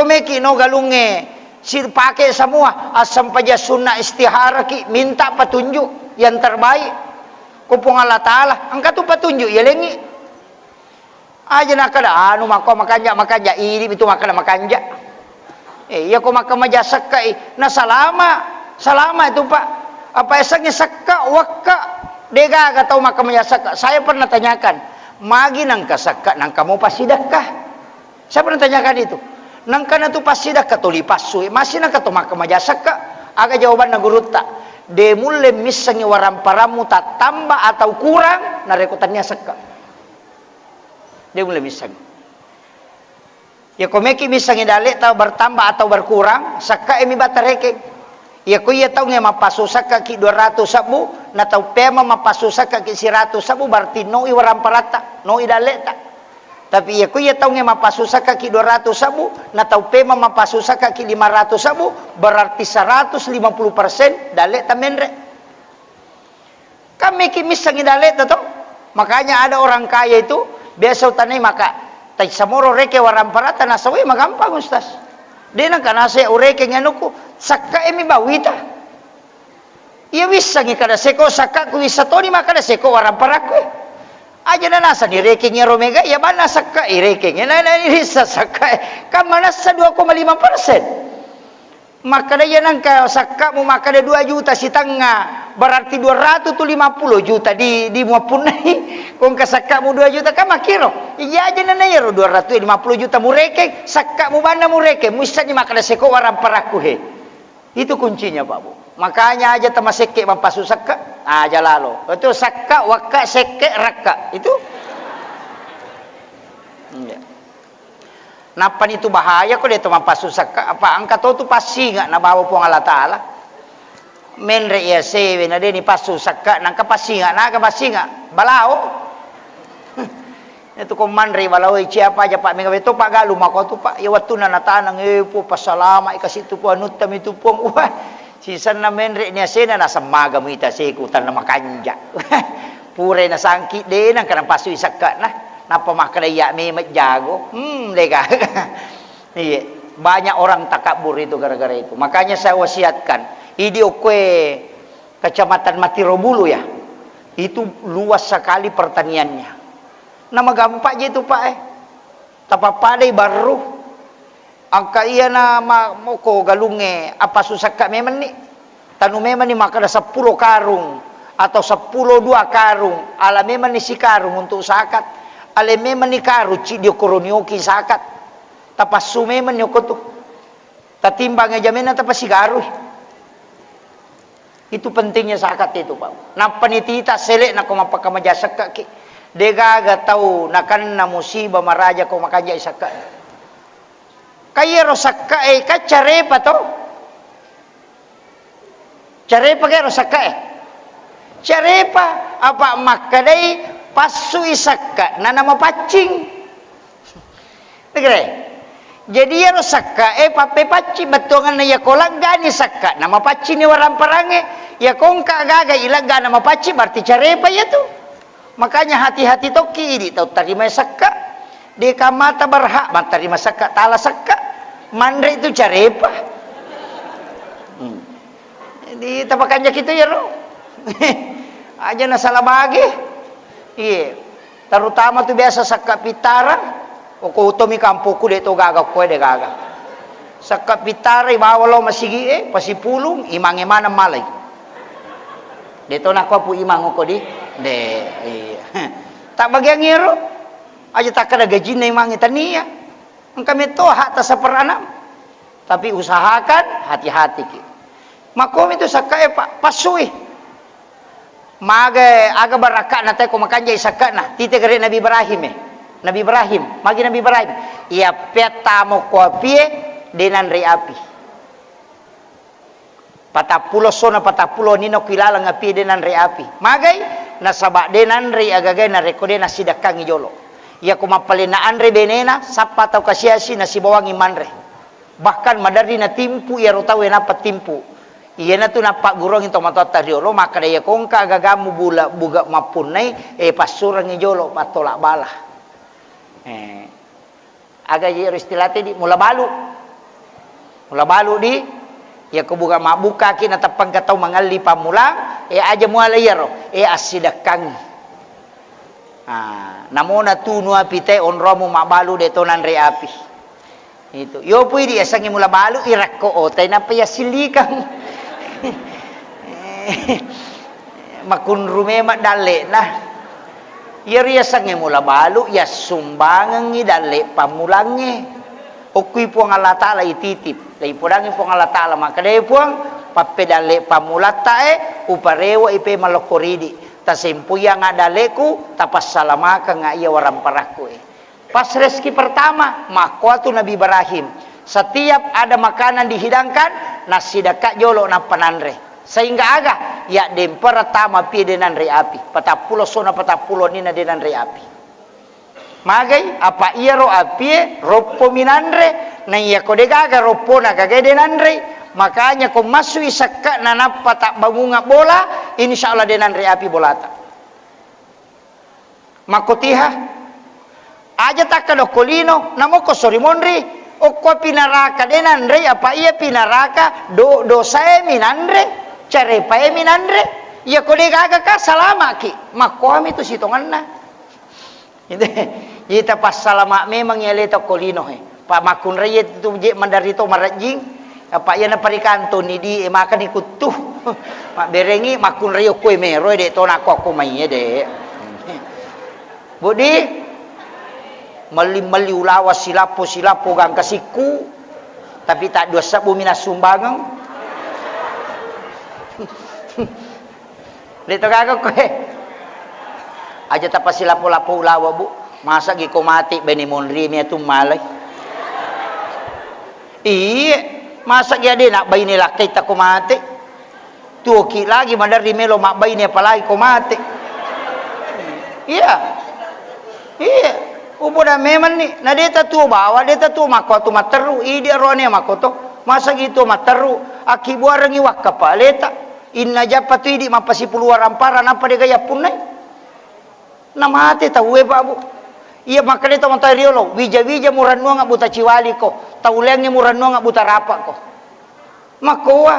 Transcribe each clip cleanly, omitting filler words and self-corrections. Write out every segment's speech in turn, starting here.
komeki no galunge si pakai semua asam paja sunnah istihara ki minta petunjuk yang terbaik kupung Allah Ta'ala angkat tu petunjuk ya lengi aja nak ada anu makanja ini itu makanja ya ko makamaja sakka na salama itu Pak apa esaknya sakka wakka dega atau makamaja sakka saya pernah tanyakan magi nang kasakka nang kamu pasidakah saya pernah tanyakan itu nang kana tu pasidakah tuli pasui masih nang kato makamaja sakka aga jawaban na gurutta de mulle misangi waramparamu tak tambah atau kurang na rekutannya sakka dia mulai misangi ya komeki misangi dale tau bertambah atau berkurang sakka emi batareke ya ko iya tau nge mapasu sakka ki 200 sabu na tau pema mapasu sakka ki 100 sabu berarti no i waramparata no i dale ta tapi ya ko iya tau nge mapasu sakka ki 200 sabu na tau pema mapasu sakka ki 500 sabu berarti 150% dale ta menre kami ki misangi dale ta to makanya ada orang kaya itu biasa utanay maka tay samoro reke waramparata na sawi magampang Ustaz di nang kanase ureke ngano ko sakka emi bawita iya wisangi kada seko sakka ku wisatoni maka da seko waramparakwe aja na nasa ni reke nya romega ya bana sakka ireke nya na irisa sakka kamana sa 2,5% maka da yan ka sakka mo maka da 2 juta si tanga berarti 250 juta di muapunai kung kasakka mo 2 juta ka makiro iya aja na nayro 250 juta mureke sakka mo bana mureke musta ni maka da seko waramparaku he itu kuncinya Pak Bu makanya aja tamaseke mampasu sakka aja lalo itu sakka wakka seke rakka itu iya napan itu bahaya kok dia mampasu sakka apa angka tu pasti enggak na bawa puang Allah Taala menre ya sewe na deni pasu sakka nangka pasti enggak balao itu komandre balao siapa aja Pak mengawe to Pak galu mako tu Pak ya watuna na tanang po pasalama ikasi tu po anutam itu po wah sisan na menre nya sena na samaga mo ita sekutan na makanja pure na sangki de nang kanang pasu sakka nah napa makadaya memet jago lega iya banyak orang takabur itu gara-gara itu makanya saya wasiatkan idio kue kecamatan Matirobulu ya itu luas sekali pertaniannya nama gampang aja itu Pak tapapadai baru angka iya nama moko galunge apa susah kak memang nih tanu memang nih maka ada 10 karung atau 10 2 karung ala memang nih si karung untuk sakat ale memang ni karu ci dio koronioki sakat tapasu memang nyoko tu tatimbang aja mena tapasi garu itu pentingnya sakat itu Pak na panitita selek na ko mapakamaja sakka ki degaga tau nakan na musibah maraja ko makaja sakka kaya ro sakka kacare pa to care pa kaya ro sakka care pa apa makadai pasu isakka na nama pacing negre jadi ya sakka pape paci betongan na ya kolak gani sakka nama paci ni waram parange ya kongka gaga ilaga nama paci berarti carepa ya tu makanya hati-hati toki di tau terima sakka di kamata berhak terima sakka tala sakka mandre itu carepa di tapakannya kita ya ro aja na salah bagi iya, terutama tu biasa sakka pitara, o ko utomi kampuku de to gaga ko de gaga. Sakka pitara bawa lo masigi pasipulung imang mana malay. De to na ko pu imang ko di de iya. Tak bagian ngiro. Aja tak kada gaji na imang itania. Ang kami to hata sa peranam. Tapi usahakan hati-hati ki. Makom itu sakka Pak pasui. Maga aga baraka na tayo kumakanya isaka na tite gare Nabi Ibrahim Nabi Ibrahim magi Nabi Ibrahim ia peta mo kopie denan re api patapulo sona patapulo nino kilala ngapi denan re api magai nasaba denan re agagay na rekode na sidakang ijolo ia kumapalinaan re benena sapa tau kasiasi na sibawang imanre bahkan madari na timpu ia rotawe na patimpu iya na tu napak gurong into matota riolo maka daya kongka gagamu bula buga mapunay pasurang ijolo patolak bala aga jero istilate di mula balu Mula balu di ya ko buka mabuka ki na tapang kataw mangali pamulang aja mualayero asidakang. Namona tunua pite onromo mabalu de tonan re api. Itu. Yo pwede asangi mula balu irakko otay na pa yasilikang. Makunrume madale na. Yari asangi mula balu ya sumbangan ngi dale pamulange. Okui po ang Allah Ta'ala ititip. Lai pudangi po ang Allah Ta'ala makadai po ang papedale pamulatae uparewa ipe malokoridi. Tasimpuya nga daleku tapas salamaka nga iya waramparaku Pas reski pertama makwatu Nabi Ibrahim. Setiap ada makanan dihidangkan nasi dekat jolo na pananre. Sehingga aga ya dem pertama pi denan re api. Patapulo sona patapulo nina denan re api. Magai apa iya ro api ropo minanre na iya kodegaga ropo na kagede nanre makanya ko masui sakka na napa tak bangunga bola insyaallah denan re api bolata makotiha aja takado kolino namo ko sorimonri o ko pinaraka denan re apa iya pinaraka dosa minanre care pa minanre iya kodegaga ka salama ki makoami tu sitongan na Ita pas salama memang yaleta kolino pa makun rayet tu je mandarito marajing apa ya na parikanto ni di makan ikutu mak berengi makun rayo kue mero de to nak ko mai de budi mali ulawa silapo gang kasiku tapi tak dosa bumi na sumbangan dito kagak kue aja tapas silapo-lapo ulawa bu masa gi ko mati beni monri mi tu malay masa gi ade nak bayi ni lakai ta ko mati tuki lagi mandar di melo mak bayi ni apalagi ko mati iya uboda memang ni na deta tu bawa deta tu makoto materu idi rone makoto masa gitu materu akibuarangi wakapaleta inna japatu idi mapasi puluar amparan apa de gaya punai namate tahu babu iya makanya to montai riolo wija muranua nga buta ciwali ko taulengnya muranua nga buta rapak ko makoa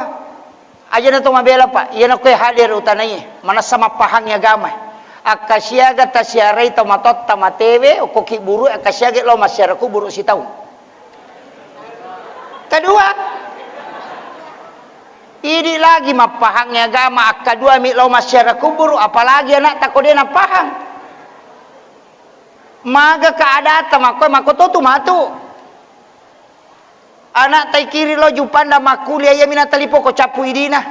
aja na to mabela pa iya na koy hadir utanay mana sama pahangnya gamay akasyaga tasyaray tomatot tamateve o koki buru akasyaga lo masyaraku buru si tahu kedua ini lagi mapahangnya agama akadua mi lo masyaraku buru apalagi anak takode na pahang maga kaadata makoto tu matu anak tay kiri lo jupanda makulia ya mina talipo ko capu idina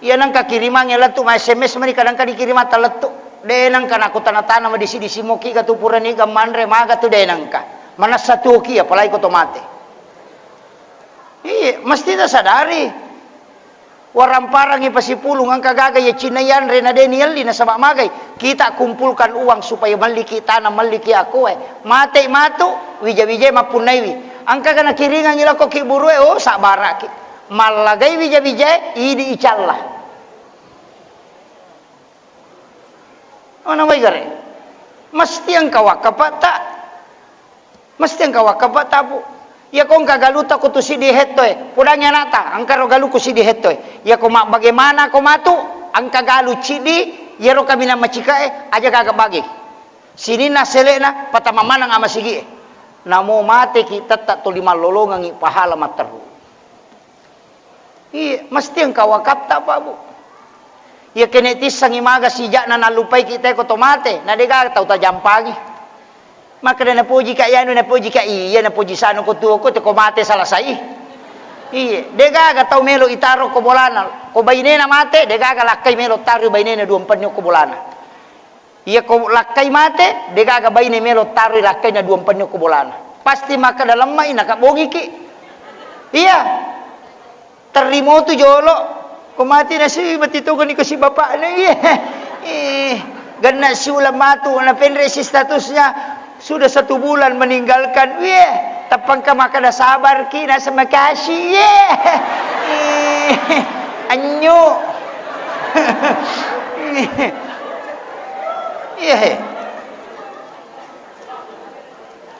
ya nang kakiriman ya letu ma SMS mani kadang kadang dikirima taletu de nang kana ko tanatana ma disi moki ka tu purani ga manre maga tu de nang ka mana satu ki apalagi ko tomate mesti ta sadari Warang parang ipasipulong ang kagaga ya Chinayan rena Daniel di nasaba magay kita kumpulkan uang supaya maliki tanah maliki ako mate matu wija mapunay ang kaga nakiringan nila ko kiburu sa baraki malagay wija idi icalla ano may gare mesti ang kawakapata po ya kung kagaluta ko to si dihetoy pudangnya nata ang karo galu ko si dihetoy ya ko bagaimana ko matu ang kagalu cidi ya ro kami na machikae aja kagabagi sini na selena patamaman ang amasigi namo mate kita tak to lima lolongang ipahala materu mesti ang kawakap ta pa bu ya kenetis sang imaga sijak na nalupay kita ko tomate na dega tau ta jampangi maka na puji ka yano na puji ka iya na puji sano ko tuo ko te ko mate salasai iya dega ga tau melo itaro ko bolana ko bayne na mate dega ga lakai melo taru bayne na 24 ko bolana iya ko lakai mate dega ga bayne melo taru lakai na 24 ko bolana pasti maka dalam mai nakabogi ki iya terimo tu jolo ko mati na si matitugon ko si bapak na iya ganna si ulamatu na penre si statusnya sudah 1 bulan meninggalkan tapang ka makada sabar kina sama kasih anyo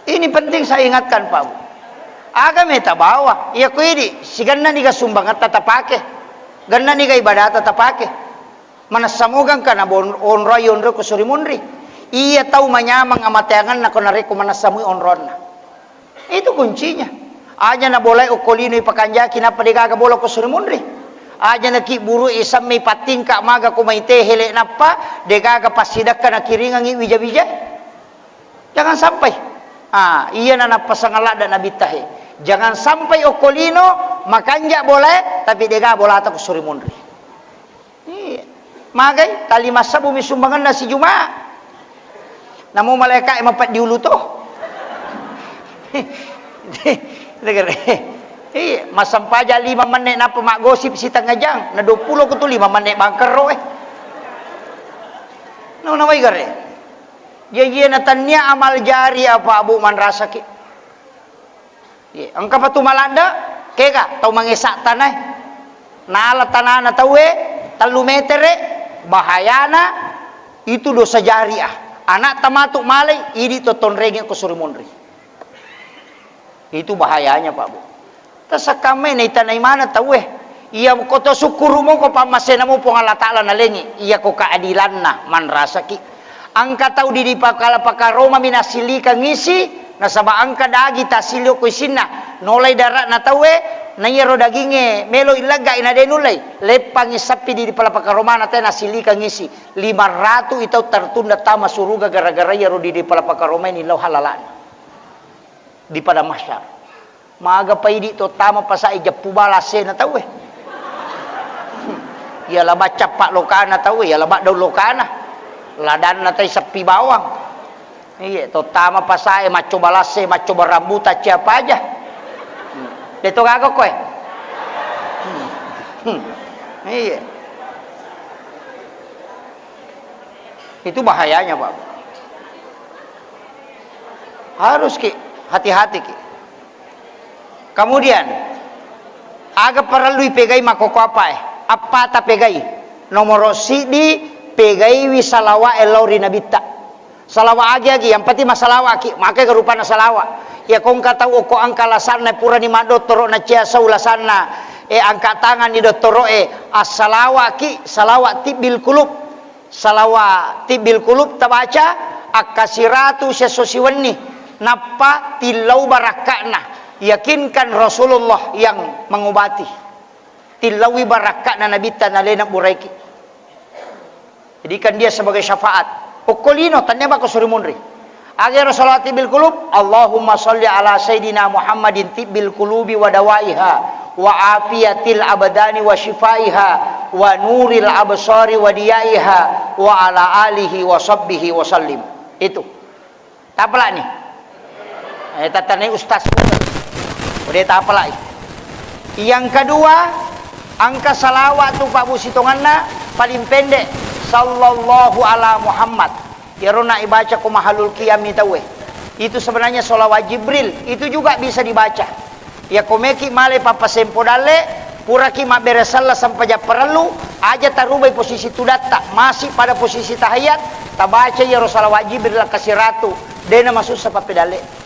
ini penting saya ingatkan Pak Aga meta bawa. Iya ko idi. Si ganna niga sumbangat tatapake. Ganna niga ibadat tatapake. Manasamugang ka na onro yonro ko surimunri. Iya tahu manyamang amateangan na konareko manasamui onron na. Itu kuncinya. Aja na boleh okolino ipakanja kinapa digaga bola ko surimunri. Aja na ki buru isam may patingka maga kumaite hele napa degaga pasidak ka na kiringang wija-wija. Jangan sampai. Iya na napasangala dan nabitahe. Jangan sampai okolino makanja boleh tapi dega bola ta ko surimunri. Iya. Magai tali masa bumi sumbangan na si Juma. Namo malaikat mapat diulu to. Dengar. Masampaja 5 menit napa mak gosip si tangajang na 20 ko tu 5 menit bangker ro No nawai gare. Ye na tanya amal jari apa abu man rasa ki. Ye angka patu malanda keka tau mangesak tanah. Nala tanana tawe 3 meter bahayana itu dosa jariah. Anak tamatuk malai ini toton rege ko surimunri. Itu bahayanya Pak Bu. Tasakame na itanay mana tawe. Iya ko to sukuru mo ko pamasena mo po Allah Ta'ala na lengi. Iya ko kaadilan na man rasa ki. Angka tau di pakala pakaroma minasili ka ngisi nasaba angka dagi tasilyo ko isinna. Nolay darat na tawe na yero daginge melo ilaga ina denulay. Lepang isapi di pala pakaroma na tayo nasili ka ngisi. 500 itaw tertunda tama suruga gara-gara yero di pala pakaroma ni law halalan. Di pada masyar. Maaga pa idi to tama pa sa ijapubala na tawe. Ya laba capak lokana tawe, ya laba daw lokana. Ladan na tay sa pibawang. Iya, to tama pa sa macho balase, macho barambuta siapa aja. Dito gago ko Iya. Itu bahayanya, Pak. Harus ki hati-hati ki. Kemudian aga perlu pegai makoko apa ta pegai nomor sidi pegai wisalawa elori nabita salawa agi yang pati masalawa ki make garupana salawa ya kong kata ko angka lasanna pura ni mado toro na cia saulasana angka tangan ni dotoro as-salawa ki salawa tibil kulub salawa tibil kulub tabaca akasiratu sesosiwenni napa tilau barakana. Yakinkan Rasulullah yang mengobati. Tilawi barakat na nabita na lenak buraiki. Jadikan dia sebagai syafaat. Okolino tanya ba ko surimunri. Agi Rasulullah tibil kulub. Allahumma salli ala Sayyidina Muhammadin tibil kulubi wa dawaiha. Wa afiyatil abadani wa shifaiha. Wa nuril absari wa diyaiha. Wa ala alihi wa sabbihi wa sallim. Itu. Tapala nih. Tatanay ustaz. Udah tak apa lagi. Yang kedua, angka salawat tu Pak Busitonganna paling pendek. Sallallahu ala Muhammad. Ya rona ibaca ku mahalul qiyam ni tawe. Itu sebenarnya salawat Jibril. Itu juga bisa dibaca. Ya komeki male papa sempo dale. Pura ki ma beresalla sampai ja perlu. Aja tarubai posisi tudata. Masih pada posisi tahiyat. Tabaca ya salawat Jibril kasih ratu. Dena masuk sa pedale.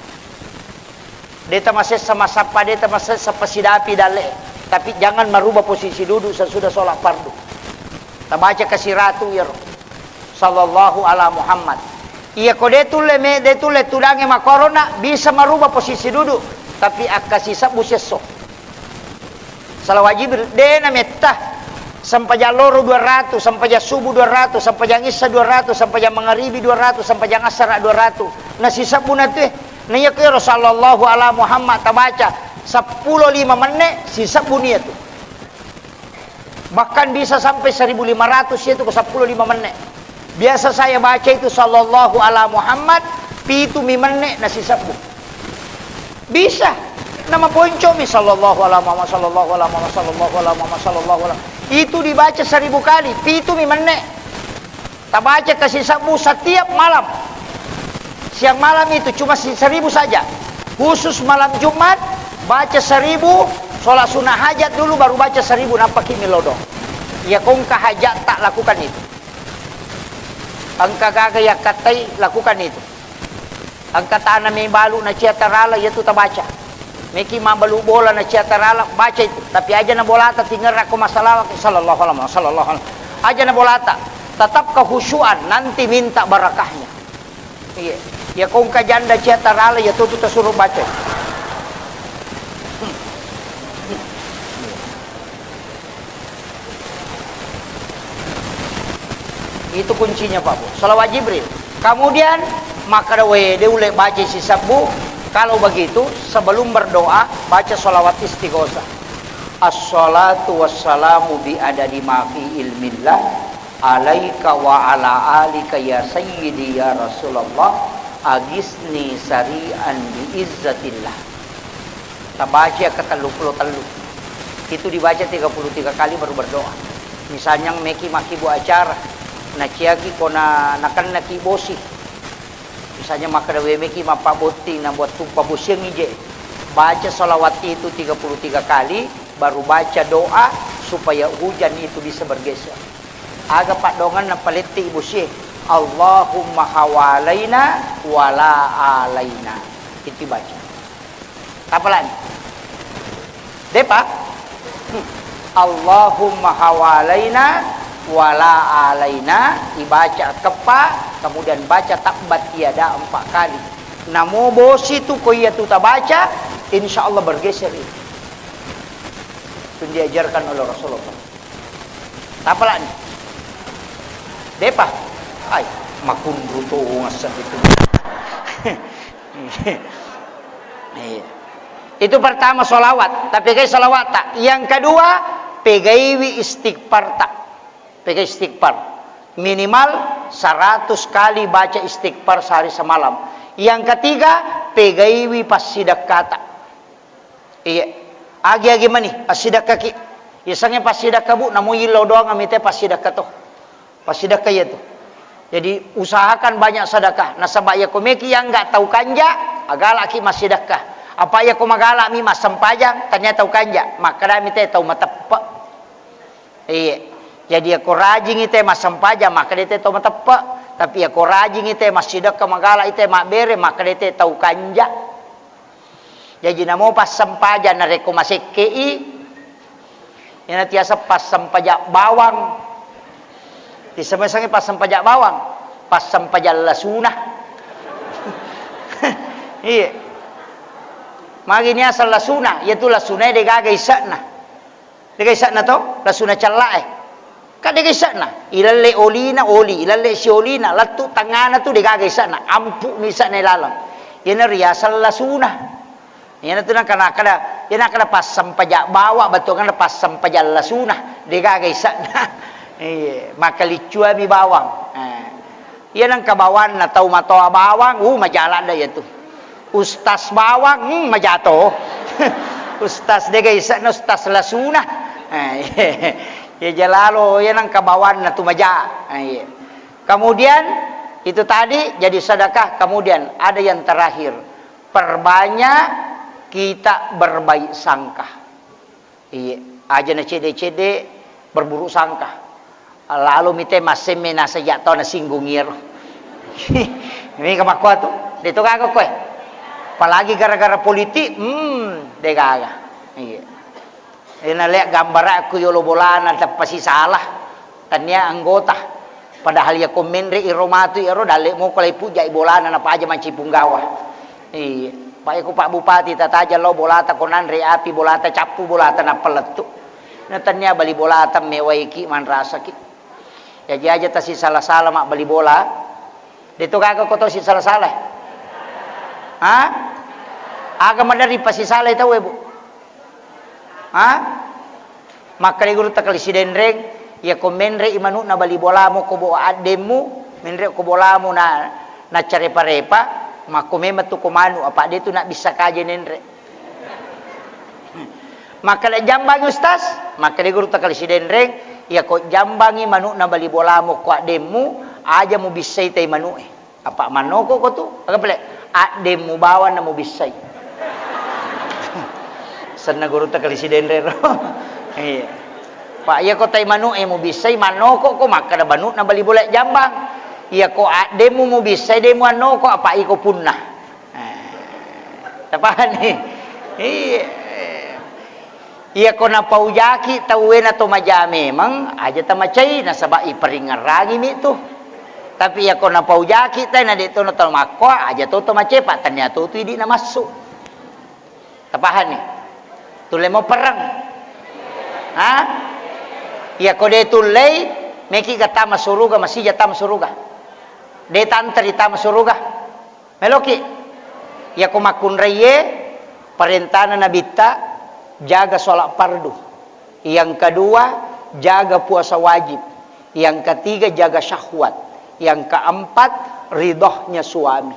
Deta masih sama sapa, deta masih sapa sidapi dale. Tapi jangan merubah posisi duduk sesudah sholat fardu. Kita baca kasih ratu ya sallallahu ala Muhammad. Iya ko detule tudange makorona bisa merubah posisi duduk. Tapi akasih sabu seso. Salawat Jibril dena metah sampai jaloro 200, sampai jam subuh 200, sampai jam isya 200, sampai jam maghribi 200, sampai jam asar 200. Nasi sabuna tu Naya kira sallallahu ala Muhammad tabaca 10-5 menit sisa bunyi itu. Bahkan bisa sampai 1500 itu ke 10-5 menit. Biasa saya baca itu sallallahu ala Muhammad pitu menit na sisa bu. Bisa. Nama ponco mi sallallahu ala Muhammad sallallahu ala Muhammad sallallahu ala Muhammad sallallahu ala. Itu dibaca 1000 kali pitu menit. Tabaca kasih sabu setiap malam. Siang malam itu cuma 1000 saja. Khusus malam Jumat baca 1000, sholat sunnah hajat dulu baru baca 1000 nampak milodong. Ya kongka hajat tak lakukan itu. Angka gaga ya katai lakukan itu. Angka tanah membalu na cia tarala itu tak baca. Meki mabalu bola na ciatarala baca itu. Tapi aja na bolata tinggal aku masalah sallallahu alaihi wasallam. Aja na bolata. Tetap kehusuan nanti minta barakahnya. Iya. Ya kong kajanda ciatarala ya tutu suruh baca. Itu kuncinya Pak Bu. Salawat Jibril. Kemudian maka dia ulek baca si sabu. Kalau begitu sebelum berdoa baca salawat istighosah. As-salatu wassalamu bi adadi ma fi ilmillah alaika wa ala alika ya sayyidi ya Rasulullah agisni sari'an bi izzatillah. Kita baca ke telu. Itu dibaca 33 kali baru berdoa. Misalnya meki maki bu acara naciagi kona nakan naki bosi. Misalnya maka da meki mapa boti na buat tumpah bosi yang ije. Baca salawat itu 33 kali baru baca doa supaya hujan itu bisa bergeser. Aga pak dongan na paliti ibu syekh. Allahumma hawalaina wala alaina. Itu baca. Apa lagi? Depa? Allahumma hawalaina wala alaina. Dibaca kepa, kemudian baca takbat tiada 4 kali. Namo bosi tu koya tu tak baca, insya Allah bergeser itu. Itu diajarkan oleh Rasulullah. Apa lagi? Depa? Ay, makun bruto ngasat itu. Itu pertama solawat. Tapi kayak solawat tak. Yang kedua, pegaiwi istighfar tak. Pegai istighfar. Minimal 100 kali baca istighfar sehari semalam. Yang ketiga, pegaiwi pasidakah tak. Iya. Agi-agi mani, pasidakah ki. Isangnya pasidakah bu, namun ilau doang amite pasidakah toh. Pasidakah ya tuh. Jadi usahakan banyak sedekah. Nasabak ya komeki yang enggak tahu kanja, agak laki mas sedekah. Apa ya komagala mi mas sempajang, ternyata tahu kanja. Maka kami teh tahu matepa. Iya. Jadi aku rajin itu mas sempajang, maka dia tahu matepa. Tapi aku rajin itu mas sedekah magala itu mak bere, maka dia tahu kanja. Jadi namo pas sempajang na reko masekei. Yang tiasa pas sempajak bawang. Di sama-sama pas sempajak bawang, pas sempajak lasunah. Iya. Magini asal lasunah, yaitu lasunah de gaga isakna. De gaga isakna to, lasunah calae. Ka de gaga isakna, ilalle olina oli, ilalle si olina, latu tangana tu de gaga isakna, ampu ni isakna lalang. Yana riasal lasunah. Yana tu nak kada, yana kada pas sempajak bawa betul kan pas sempajak lasunah, de gaga isakna. Iya, maka licua mi bawang. Iya nang kabawan na tahu matoa bawang, majalan dah ya tu. Ustaz bawang, majato. Ustaz dega isa na ustaz lasuna. Ya jalalo, ya nang kabawan na tu maja. Kemudian itu tadi jadi sedekah. Kemudian ada yang terakhir, perbanyak kita berbaik sangka. Iya, aja na cede-cede berburuk sangka. Lalu mite masih menasa jatuh na singgungir. Ini kamakwa tu. Dito kagak kowe. Apalagi gara-gara politik, degaga. Iya. Ina lihat gambar aku yolo bolana pasti salah. Tanya anggota. Padahal ya komenre iromatu iro dale mo kalay puja ibolana na paja mancipung gawa. Iya. Pak Bupati tataja lo bolata konan re api bolata capu bolata na peletu. Natanya bali bolata mewaiki man rasa ki. Ya aja ta si salah-salah mak beli bola. Dito kagak ko si salah-salah. Hah? Aga madari pa si salah itaw bu. Hah? Maka guru ta kali si denreng ya komenre imanu na bali bola mo ko bo ademu, menre ko bola mo na carepa-repa, makome matu komanu apa dia tu nak bisa kaje nenre. Maka le jambang ustaz, maka guru ta kali si denreng ya kok jambangi manuk na bali bola mo ko ademu aja mo bisay tay manuk apa manoko ko tu agak pala ademu bawa na mo bisay sana guru ta kali si denrero. Iya pak ya ko tay manuk mo bisay manoko ko maka na manuk na bali bola jambang ya ko ademu mo bisay demo manoko apa iko punna tapahan ni Iya. Iya ko na paujaki tawin na tumajami memang aja tamacay na sabai paringaragi mi tu. Tapi ya ko na paujaki tay na dito na tumakwa aja to tumacay patanya to di na masuk. Tapahan ni. Tulay mo perang. Ha? Iya ko de tulay meki kata masuruga masih jata masuruga. De tantri ta masuruga. Meloki. Ya ko makunraye perintah na nabita jaga sholat fardu. Yang kedua, jaga puasa wajib. Yang ketiga, jaga syahwat. Yang keempat, ridhonya suami.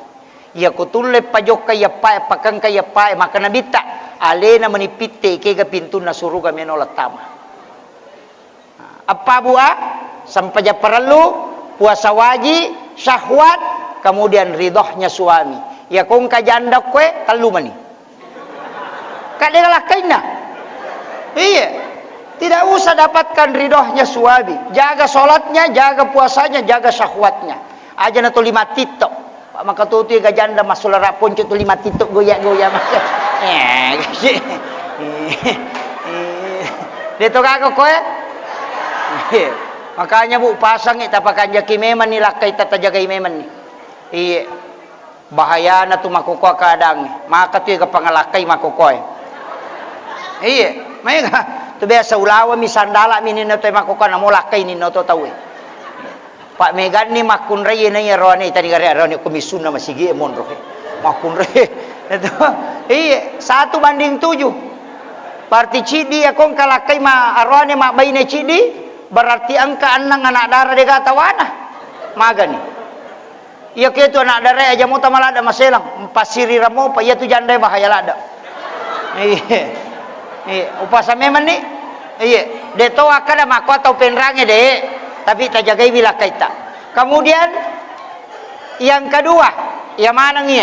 Ya kutulip pajok kaya pae, pakang kaya pae, maka nabita alena menipite kega pintu na suruga menolat tama. Apa bua? Sampai perlu puasa wajib, syahwat, kemudian ridhonya suami. Ya kung kajanda kue talu mani. Kadang kaina. Iya. Tidak usah dapatkan ridhonya suami. Jaga sholatnya, jaga puasanya, jaga syahwatnya. Aja na to 5 titok. Pak maka tutu ga janda masulara ponco to 5 titok goyak-goyak maka. Dito kako koe. Makanya bu pasang ita pakan jaki meman ni lakay tatajaga meman ni. Iya. Bahaya na tu makukuha kadang. Maka tu ga pangalakay makukuha. Iya, may nga. Tu biasa ulawa mi sandala mi nino to makukuha na mulakay nino to tawi. Pak Megan ni makunray na yarone tadi gare arone komisyon na masigi mon rohe. Makunray. Ito. Iya, 1:7. Parti cidi akong kalakay ma arone ma bayne cidi berarti angka anang anak darah de katawana. Magani. Iya ketu anak darah aja mo tamalada maselang. Pasiri ramo pa iya tu jandai bahaya lada. Iya. Iya, upasa memang ni. Iya, deto akada makwa atau penrange deh, tapi tak jagai bila kaita. Kemudian yang kedua, yang mana ni?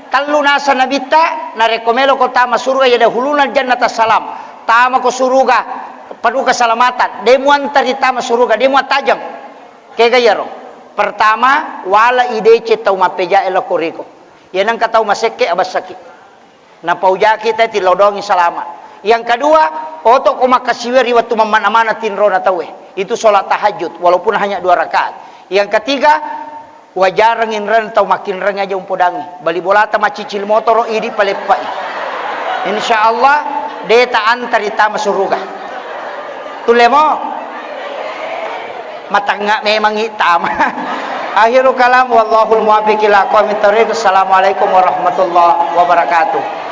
Kalau nasa nabita na rekomelo ko tama surga ya dahuluna jannata salam. Tama ko surga penuh keselamatan. Demuan tama surga, demuan tajam. Kegayaro. Pertama, wala ide cetau mapeja elokoriko. Yan ang kataw maseke abasaki. Na pauja kita tilodongi selamat. Yang kedua, oto ko makasiweri waktu mamana-mana tinro na tawe. Itu sholat tahajud, walaupun hanya 2 rakaat. Yang ketiga, wajarangin ren tau makin reng aja umpodangi. Bali bolata macicil motoro idi palepai. Insyaallah, deta antari tama suruga. Tulemo, matanga memang hitam. Akhirul kalam, wallahul muwaffiq ila aqwamit thoriq. Assalamualaikum warahmatullahi wabarakatuh.